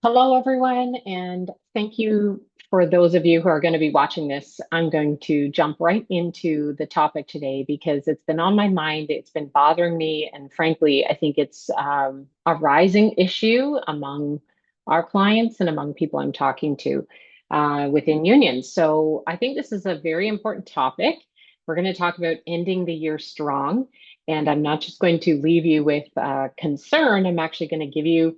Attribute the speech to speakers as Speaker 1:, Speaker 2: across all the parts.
Speaker 1: Hello, everyone, and thank you for those of you who are going to be watching this. I'm going to jump right into the topic today because it's been on my mind. It's been bothering me, and frankly, I think it's a rising issue among our clients and among people I'm talking to within unions. So I think this is a very important topic. We're going to talk about ending the year strong, and I'm not just going to leave you with concern. I'm actually going to give you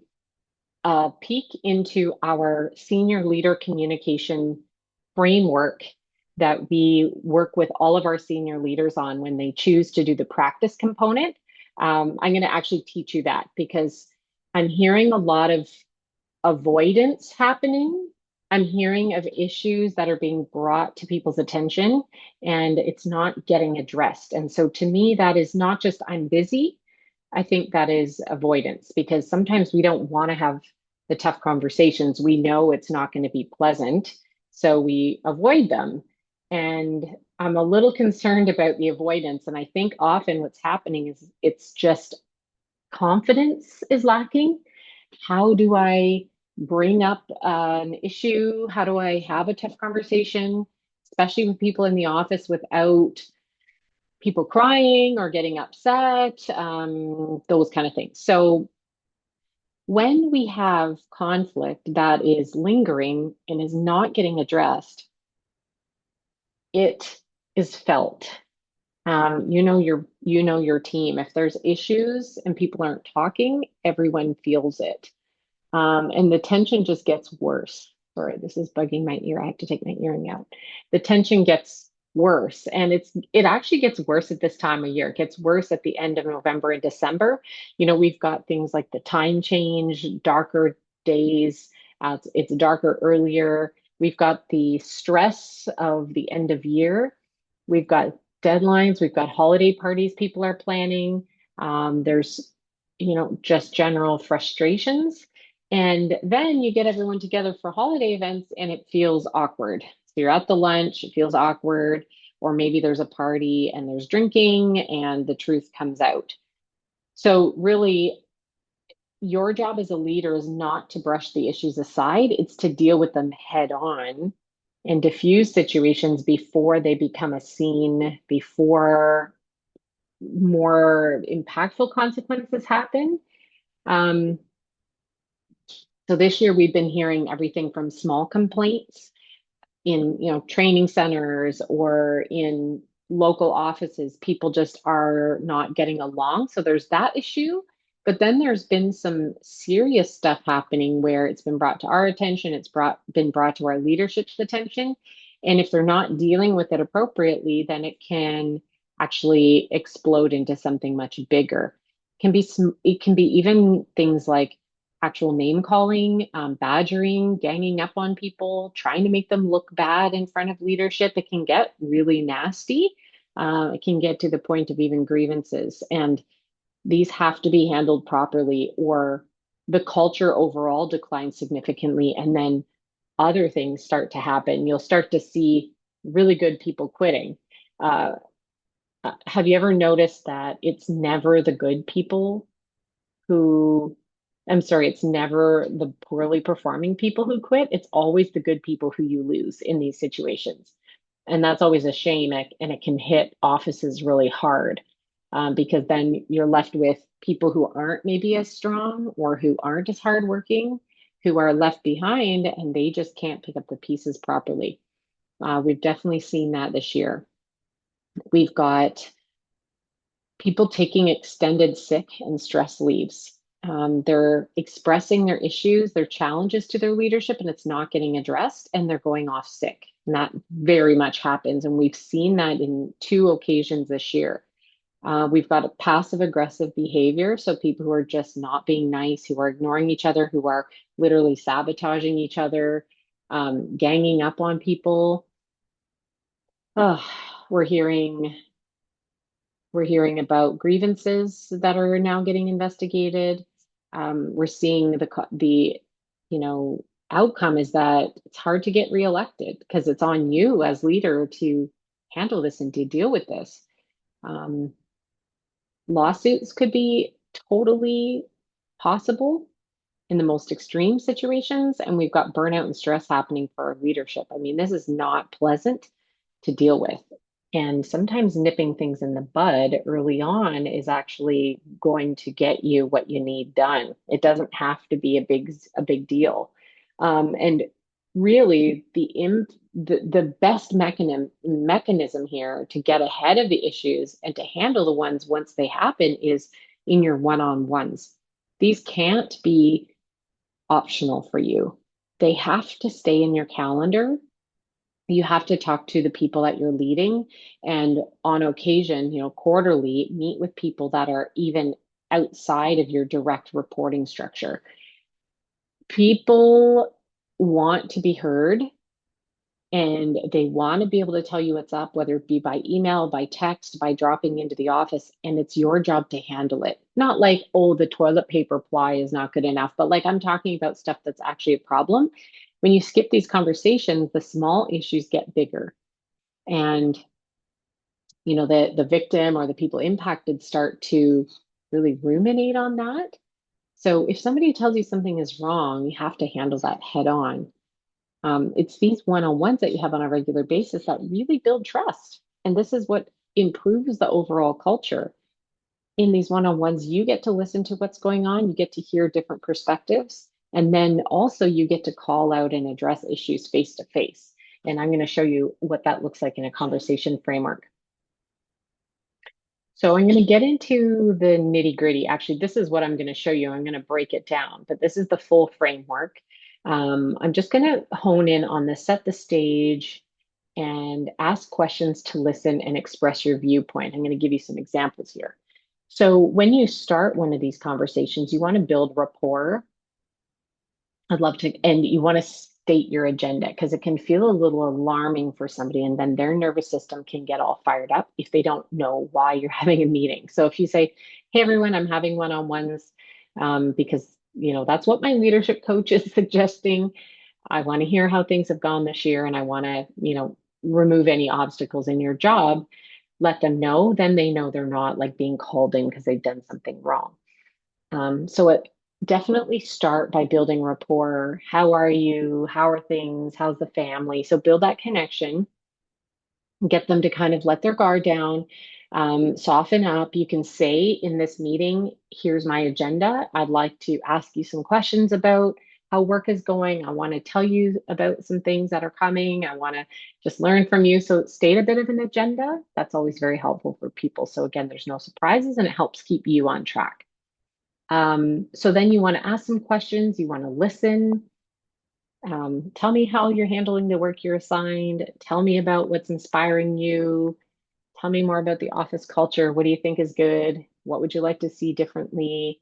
Speaker 1: a peek into our senior leader communication framework that we work with all of our senior leaders on when they choose to do the practice component. I'm going to actually teach you that because I'm hearing a lot of avoidance happening. I'm hearing of issues that are being brought to people's attention and it's not getting addressed. And so to me, that is not just I'm busy. I think that is avoidance because sometimes we don't want to have the tough conversations. We know it's not going to be pleasant, so we avoid them. And I'm a little concerned about the avoidance. And I think often what's happening is it's just confidence is lacking. How do I bring up an issue? How do I have a tough conversation, especially with people in the office without people crying or getting upset, those kind of things. So when we have conflict that is lingering and is not getting addressed, it is felt. You know your team. If there's issues and people aren't talking, everyone feels it. And the tension just gets worse. Sorry, this is bugging my ear. I have to take my earring out. The tension gets worse, and it actually gets worse at this time of year. It gets worse at the end of November and December. We've got things like the time change, darker days. It's darker earlier. We've got the stress of the end of year. We've got deadlines. We've got holiday parties people are planning. There's, just general frustrations. And then you get everyone together for holiday events and it feels awkward. So you're at the lunch, it feels awkward, or maybe there's a party and there's drinking and the truth comes out. So, really, your job as a leader is not to brush the issues aside, it's to deal with them head on and diffuse situations before they become a scene, before more impactful consequences happen. Um, so this year we've been hearing everything from small complaints in, training centers or in local offices. People just are not getting along. So there's that issue. But then there's been some serious stuff happening where it's been brought to our attention, been brought to our leadership's attention. And if they're not dealing with it appropriately, then it can actually explode into something much bigger. It can be even things like actual name calling, badgering, ganging up on people, trying to make them look bad in front of leadership. It can get really nasty. It can get to the point of even grievances. And these have to be handled properly, or the culture overall declines significantly. And then other things start to happen. You'll start to see really good people quitting. Uh, have you ever noticed that it's never the good people who I'm sorry, it's never the poorly performing people who quit. It's always the good people who you lose in these situations. And that's always a shame. And it can hit offices really hard because then you're left with people who aren't maybe as strong or who aren't as hardworking, who are left behind and they just can't pick up the pieces properly. We've definitely seen that this year. We've got people taking extended sick and stress leaves. They're expressing their issues, their challenges to their leadership, and it's not getting addressed, and they're going off sick. And that very much happens. And we've seen that in two occasions this year. We've got a passive aggressive behavior. So people who are just not being nice, who are ignoring each other, who are literally sabotaging each other, ganging up on people. Oh, we're hearing We're hearing about grievances that are now getting investigated. We're seeing the you know outcome is that it's hard to get reelected because it's on you as leader to handle this and to deal with this. Um, Lawsuits could be totally possible. in the most extreme situations, and we've got burnout and stress happening for our leadership. I mean, this is not pleasant to deal with. And sometimes nipping things in the bud early on is actually going to get you what you need done. It doesn't have to be a big deal. And really, the best mechanism here to get ahead of the issues and to handle the ones once they happen is in your one-on-ones. These can't be optional for you. They have to stay in your calendar. You have to talk to the people that you're leading, and on occasion, quarterly, meet with people that are even outside of your direct reporting structure. People want to be heard, and they want to be able to tell you what's up, whether it be by email, by text, by dropping into the office, and it's your job to handle it. Not like, oh, the toilet paper ply is not good enough, but like I'm talking about stuff that's actually a problem. When you skip these conversations, the small issues get bigger. And the victim or the people impacted start to really ruminate on that. So if somebody tells you something is wrong, you have to handle that head on. It's these one-on-ones that you have on a regular basis that really build trust. And this is what improves the overall culture. In these one-on-ones, you get to listen to what's going on, you get to hear different perspectives, and then also you get to call out and address issues face to face. And I'm going to show you what that looks like in a conversation framework. So I'm going to get into the nitty gritty. Actually, this is what I'm going to show you. I'm going to break it down, but this is the full framework. I'm just going to hone in on the set the stage and ask questions to listen and express your viewpoint. I'm going to give you some examples here. So when you start one of these conversations, you want to build rapport. I'd love to, and you want to state your agenda because it can feel a little alarming for somebody, and then their nervous system can get all fired up if they don't know why you're having a meeting. So if you say, "Hey, everyone, I'm having one-on-ones because that's what my leadership coach is suggesting. I want to hear how things have gone this year, and I want to, remove any obstacles in your job." Let them know. Then they know they're not like being called in because they've done something wrong. So it definitely start by building rapport. How are you? How are things? How's the family? So build that connection, get them to kind of let their guard down, soften up. You can say in this meeting, here's my agenda. I'd like to ask you some questions about how work is going. I want to tell you about some things that are coming. I want to just learn from you. So state a bit of an agenda. That's always very helpful for people. So again, there's no surprises and it helps keep you on track. So then you want to ask some questions, you want to listen. Tell me how you're handling the work you're assigned. Tell me about what's inspiring you. Tell me more about the office culture. What do you think is good? What would you like to see differently?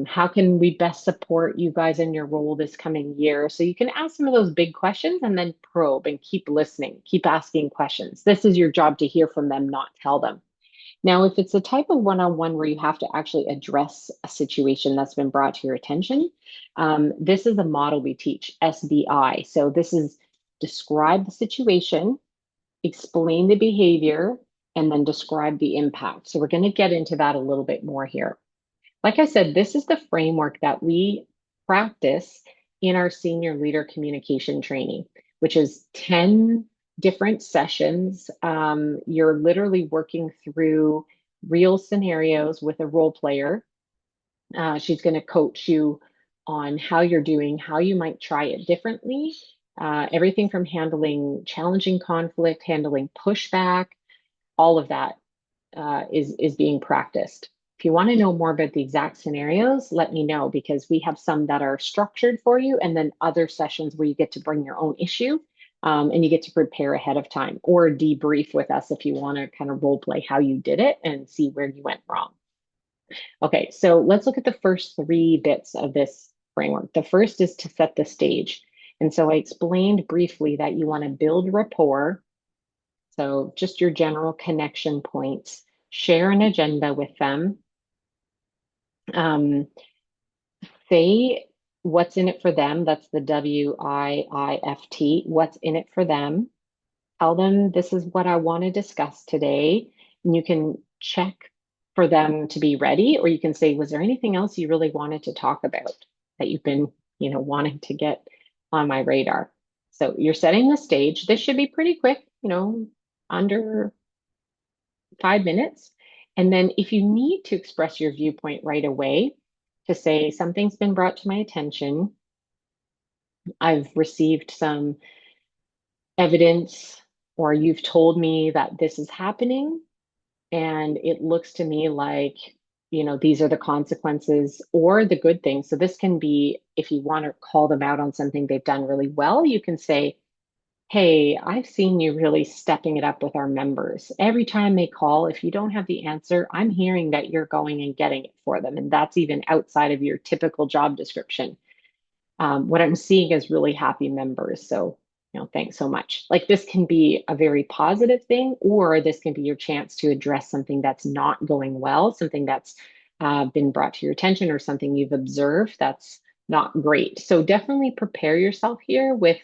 Speaker 1: How can we best support you guys in your role this coming year? So you can ask some of those big questions and then probe and keep listening, keep asking questions. This is your job to hear from them, not tell them. Now, if it's a type of one-on-one where you have to actually address a situation that's been brought to your attention, this is a model we teach, SBI. So this is describe the situation, explain the behavior, and then describe the impact. So we're going to get into that a little bit more here. Like I said, this is the framework that we practice in our senior leader communication training, which is 10 different sessions. You're literally working through real scenarios with a role player. She's going to coach you on how you're doing, how you might try it differently. Everything from handling challenging conflict, handling pushback, all of that is being practiced. If you want to know more about the exact scenarios, let me know because we have some that are structured for you and then other sessions where you get to bring your own issue and you get to prepare ahead of time or debrief with us if you want to kind of role play how you did it and see where you went wrong. Okay, so let's look at the first 3 bits of this framework. The first is to set the stage. And so I explained briefly that you want to build rapport. So just your general connection points, share an agenda with them. Say what's in it for them. That's the WIIFT, what's in it for them. Tell them this is what I want to discuss today. And you can check for them to be ready, or you can say, was there anything else you really wanted to talk about? that you've been, wanting to get on my radar. So you're setting the stage. This should be pretty quick, under 5 minutes. And then if you need to express your viewpoint right away, to say something's been brought to my attention, I've received some evidence, or you've told me that this is happening, and it looks to me like, these are the consequences or the good things. So this can be, if you want to call them out on something they've done really well, you can say, hey, I've seen you really stepping it up with our members. Every time they call, if you don't have the answer, I'm hearing that you're going and getting it for them. And that's even outside of your typical job description. What I'm seeing is really happy members. So, thanks so much. Like, this can be a very positive thing, or this can be your chance to address something that's not going well, something that's been brought to your attention, or something you've observed that's not great. So definitely prepare yourself here with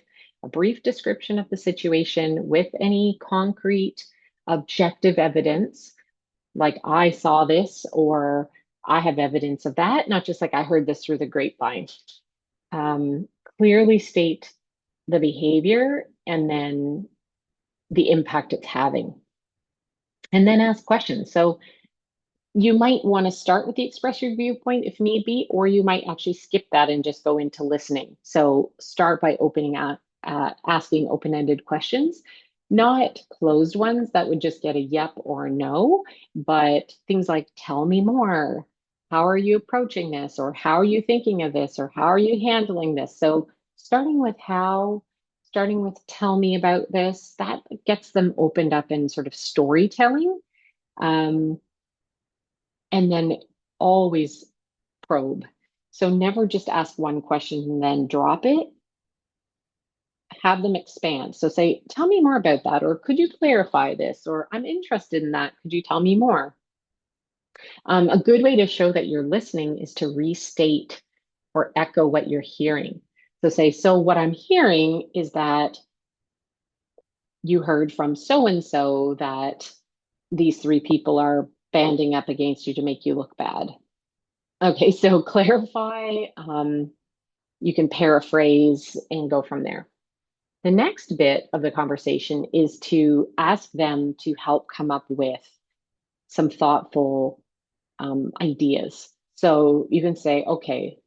Speaker 1: a brief description of the situation, with any concrete objective evidence, like I saw this, or I have evidence of that, not just like I heard this through the grapevine. um, Clearly state the behavior and then the impact it's having, and then ask questions. So you might want to start with the express your viewpoint if need be, or you might actually skip that and just go into listening. So start by opening up, asking open-ended questions, not closed ones that would just get a yep or a no, but things like, tell me more. How are you approaching this? Or how are you thinking of this? Or how are you handling this? So starting with how, starting with tell me about this, that gets them opened up in sort of storytelling. Um, and then always probe. So never just ask one question and then drop it. Have them expand. So say, tell me more about that, or could you clarify this, or I'm interested in that. Could you tell me more? A good way to show that you're listening is to restate or echo what you're hearing. So say, so what I'm hearing is that you heard from so and so that these three people are banding up against you to make you look bad. Okay, so clarify, you can paraphrase and go from there. The next bit of the conversation is to ask them to help come up with some thoughtful ideas. So you can say, okay,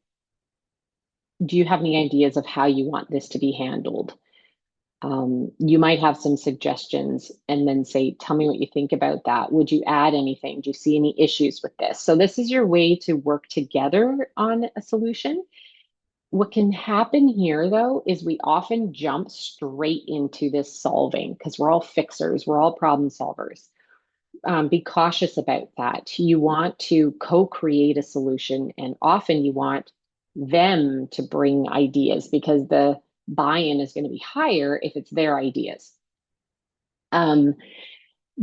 Speaker 1: do you have any ideas of how you want this to be handled? You might have some suggestions, and then say, tell me what you think about that. Would you add anything? Do you see any issues with this? So this is your way to work together on a solution. What can happen here, though, is we often jump straight into this solving because we're all fixers, we're all problem solvers. Be cautious about that. You want to co-create a solution, and often you want them to bring ideas because the buy-in is going to be higher if it's their ideas. Um,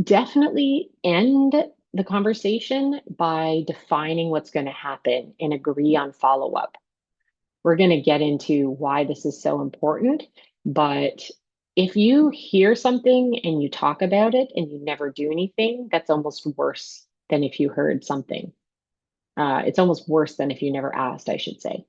Speaker 1: Definitely end the conversation by defining what's going to happen and agree on follow-up. We're going to get into why this is so important, but if you hear something and you talk about it and you never do anything, that's almost worse than if you heard something. It's almost worse than if you never asked, I should say.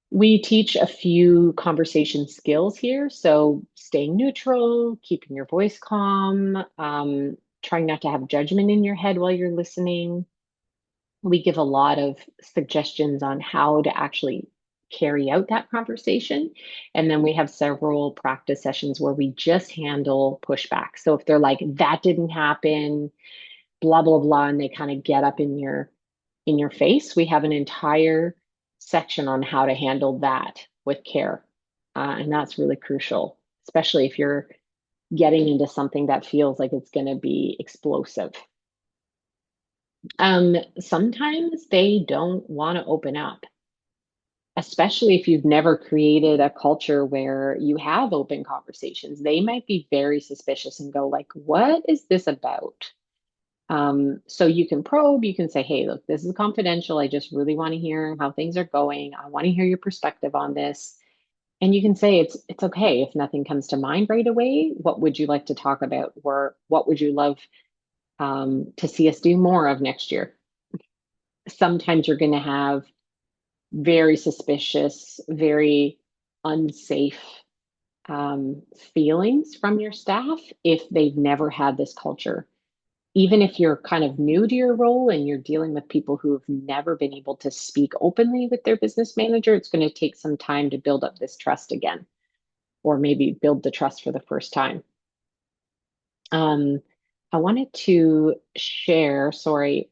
Speaker 1: We teach a few conversation skills here. So staying neutral, keeping your voice calm, trying not to have judgment in your head while you're listening. We give a lot of suggestions on how to actually carry out that conversation. And then we have several practice sessions where we just handle pushback. So if they're like, that didn't happen, blah, blah, blah, and they kind of get up in your face, we have an entire section on how to handle that with care. And that's really crucial, especially if you're getting into something that feels like it's going to be explosive. Sometimes they don't want to open up, especially if you've never created a culture where you have open conversations. They might be very suspicious and go like, what is this about? So you can probe, you can say, hey, look, this is confidential. I just really want to hear how things are going. I want to hear your perspective on this. And you can say it's okay if nothing comes to mind right away. What would you like to talk about? Or what would you love to see us do more of next year? Sometimes you're going to have very suspicious, very unsafe feelings from your staff if they've never had this culture. Even if you're kind of new to your role and you're dealing with people who have never been able to speak openly with their business manager, it's going to take some time to build up this trust again, or maybe build the trust for the first time. Um, I wanted to share, sorry,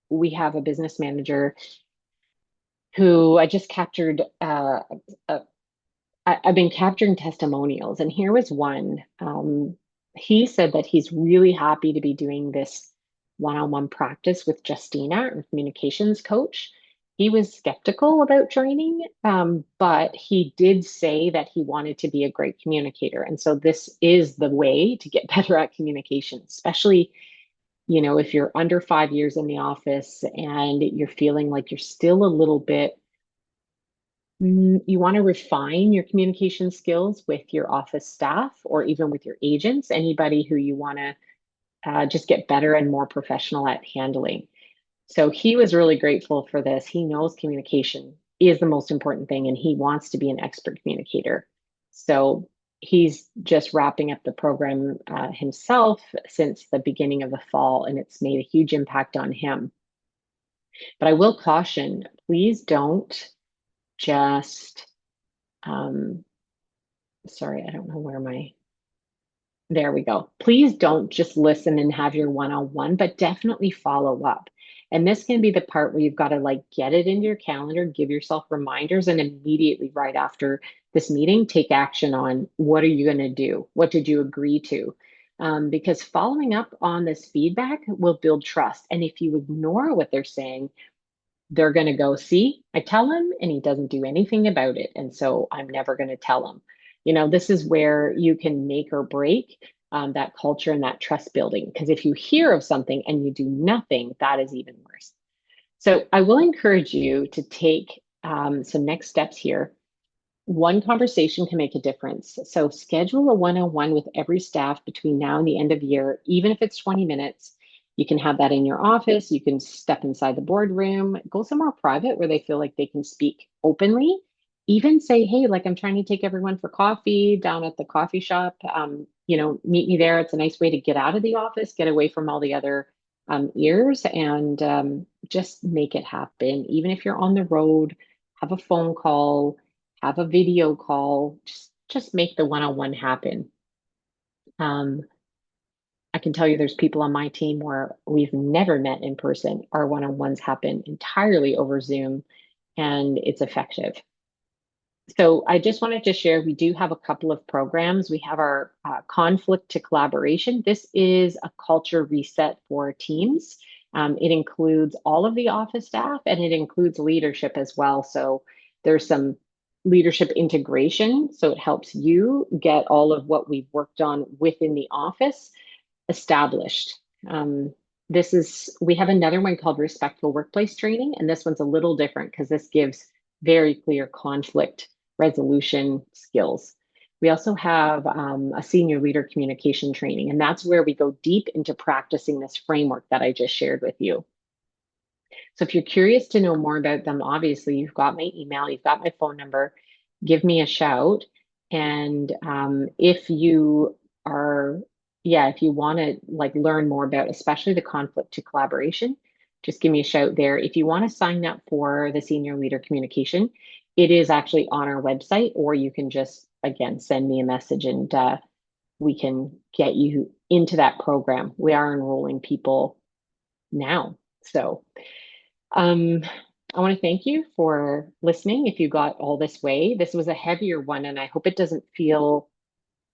Speaker 1: we have a business manager who I just captured. I've been capturing testimonials, and here was one. He said that he's really happy to be doing this one-on-one practice with Justina, our communications coach. He was skeptical about joining, but he did say that he wanted to be a great communicator. And so this is the way to get better at communication, especially, if you're under 5 years in the office and you're feeling like you're still a little bit, you want to refine your communication skills with your office staff or even with your agents, anybody who you want to just get better and more professional at handling. So he was really grateful for this. He knows communication is the most important thing and he wants to be an expert communicator. So he's just wrapping up the program himself since the beginning of the fall, and it's made a huge impact on him. But I will caution, please don't just, sorry, I don't know where there we go. Please don't just listen and have your one-on-one, but definitely follow up. And this can be the part where you've got to like get it into your calendar, give yourself reminders, and immediately right after this meeting, take action on what are you going to do? What did you agree to? Because following up on this feedback will build trust. And if you ignore what they're saying, they're going to go, see, I tell him and he doesn't do anything about it. And so I'm never going to tell him. This is where you can make or break that culture and that trust building. Because if you hear of something and you do nothing, that is even worse. So I will encourage you to take some next steps here. One conversation can make a difference. So schedule a one-on-one with every staff between now and the end of year, even if it's 20 minutes. You can have that in your office. You can step inside the boardroom, go somewhere private where they feel like they can speak openly. Even say, hey, like I'm trying to take everyone for coffee down at the coffee shop. Meet me there. It's a nice way to get out of the office, get away from all the other ears, and just make it happen. Even if you're on the road, have a phone call, have a video call, just make the one-on-one happen. I can tell you there's people on my team where we've never met in person. Our one-on-ones happen entirely over Zoom and it's effective. So I just wanted to share, we do have a couple of programs. We have our conflict to collaboration. This is a culture reset for teams. It includes all of the office staff and it includes leadership as well. So there's some leadership integration. So it helps you get all of what we've worked on within the office established. We have another one called respectful workplace training, and this one's a little different because this gives very clear conflict resolution skills. We also have a senior leader communication training, and that's where we go deep into practicing this framework that I just shared with you. So if you're curious to know more about them, obviously you've got my email, you've got my phone number, give me a shout. And if you are, if you want to like learn more about, especially the conflict to collaboration, just give me a shout there. If you want to sign up for the senior leader communication, it is actually on our website, or you can just, again, send me a message and we can get you into that program. We are enrolling people now. So I want to thank you for listening. If you got all this way, this was a heavier one, and I hope it doesn't feel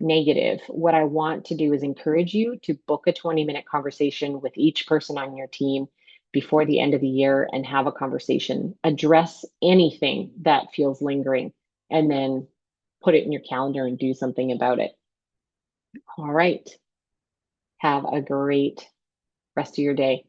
Speaker 1: negative. What I want to do is encourage you to book a 20-minute conversation with each person on your team before the end of the year and have a conversation. Address anything that feels lingering and then put it in your calendar and do something about it. All right. Have a great rest of your day.